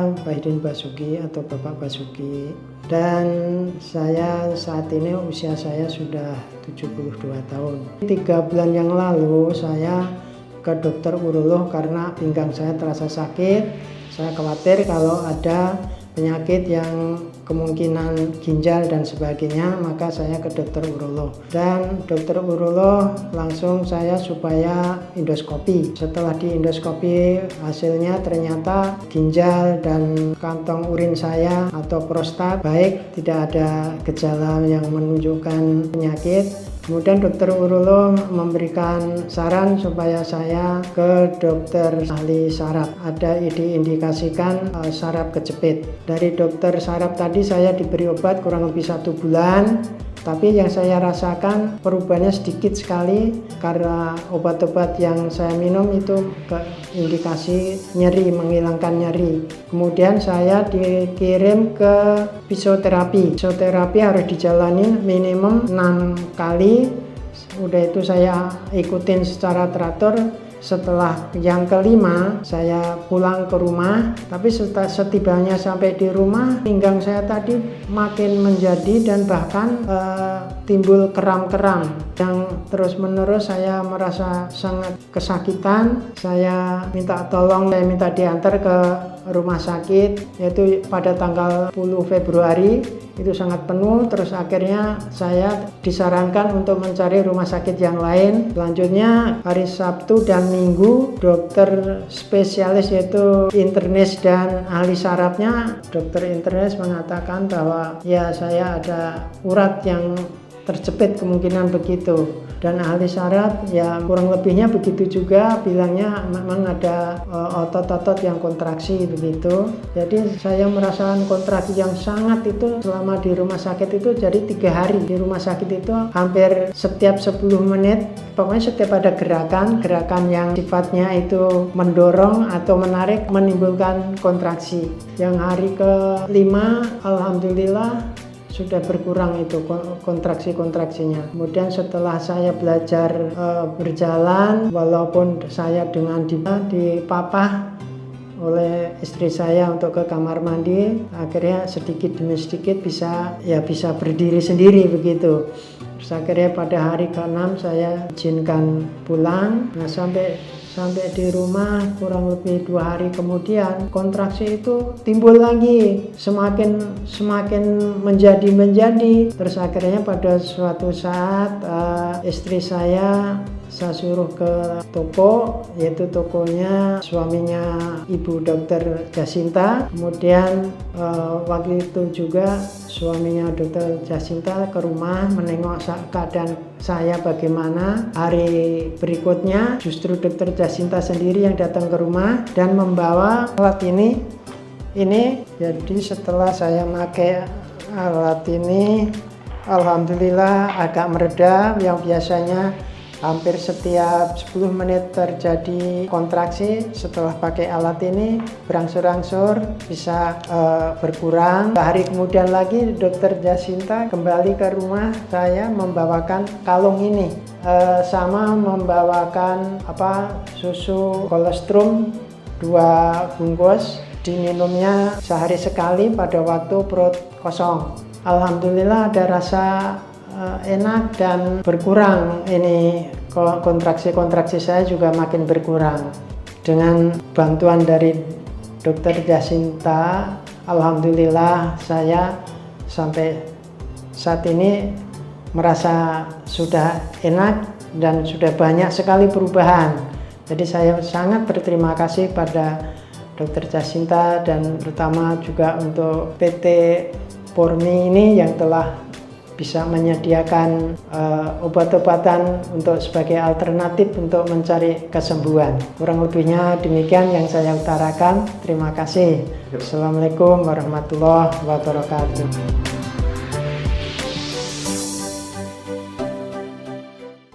Saya Wahidin Basuki atau Bapak Basuki, dan saya saat ini usia saya sudah 72 tahun. 3 bulan yang lalu saya ke dokter urolog karena pinggang saya terasa sakit. Saya khawatir kalau ada penyakit yang kemungkinan ginjal dan sebagainya, maka saya ke dokter urolog, dan dokter urolog langsung saya supaya endoskopi. Setelah di endoskopi hasilnya ternyata ginjal dan kantong urin saya atau prostat baik, tidak ada gejala yang menunjukkan penyakit. Kemudian dokter urolog memberikan saran supaya saya ke dokter ahli saraf. Ada diindikasikan saraf kejepit. Dari dokter saraf tadi saya diberi obat kurang lebih 1 bulan. Tapi yang saya rasakan perubahannya sedikit sekali karena obat-obat yang saya minum itu indikasi nyeri, menghilangkan nyeri. Kemudian saya dikirim ke fisioterapi. Fisioterapi harus dijalanin minimum 6 kali. Udah itu saya ikutin secara teratur. Setelah yang kelima saya pulang ke rumah, tapi setibanya sampai di rumah pinggang saya tadi makin menjadi dan bahkan timbul kram-kram yang terus menerus. Saya merasa sangat kesakitan. Saya minta tolong, saya minta diantar ke rumah sakit, yaitu pada tanggal 10 Februari itu sangat penuh. Terus akhirnya saya disarankan untuk mencari rumah sakit yang lain. Selanjutnya hari Sabtu dan Minggu dokter spesialis yaitu internis dan ahli sarafnya, dokter internis mengatakan bahwa ya saya ada urat yang terjepit, kemungkinan begitu, dan ahli saraf ya kurang lebihnya begitu juga, bilangnya memang ada otot-otot yang kontraksi begitu. Jadi saya merasakan kontraksi yang sangat itu selama di rumah sakit itu. Jadi 3 hari di rumah sakit itu hampir setiap 10 menit pokoknya setiap ada gerakan yang sifatnya itu mendorong atau menarik menimbulkan kontraksi. Yang hari ke-5 alhamdulillah sudah berkurang itu kontraksi-kontraksinya. Kemudian setelah saya belajar berjalan, walaupun saya dengan dipapah oleh istri saya untuk ke kamar mandi, akhirnya sedikit demi sedikit bisa berdiri sendiri begitu. Terus akhirnya pada hari ke-6 saya izinkan pulang. Nah sampai di rumah kurang lebih 2 hari kemudian kontraksi itu timbul lagi, semakin menjadi. Terus akhirnya pada suatu saat istri saya suruh ke toko, yaitu tokonya suaminya Ibu Dokter Jasinta. Kemudian waktu itu juga suaminya Dokter Jasinta ke rumah menengok keadaan saya bagaimana. Hari berikutnya justru Dokter Jasinta sendiri yang datang ke rumah dan membawa alat ini. Jadi setelah saya pakai alat ini alhamdulillah agak mereda. Yang biasanya hampir setiap 10 menit terjadi kontraksi, setelah pakai alat ini berangsur-angsur bisa berkurang. Hari kemudian lagi Dokter Jasinta kembali ke rumah saya membawakan kalung ini, sama membawakan susu kolostrum 2 bungkus, diminumnya sehari sekali pada waktu perut kosong. Alhamdulillah ada rasa enak dan berkurang, ini kontraksi saya juga makin berkurang. Dengan bantuan dari Dokter Jasinta, alhamdulillah saya sampai saat ini merasa sudah enak dan sudah banyak sekali perubahan. Jadi saya sangat berterima kasih pada Dokter Jasinta dan terutama juga untuk PT Pormi ini yang telah bisa menyediakan obat-obatan untuk sebagai alternatif untuk mencari kesembuhan. Kurang lebihnya demikian yang saya utarakan. Terima kasih. Assalamualaikum warahmatullahi wabarakatuh.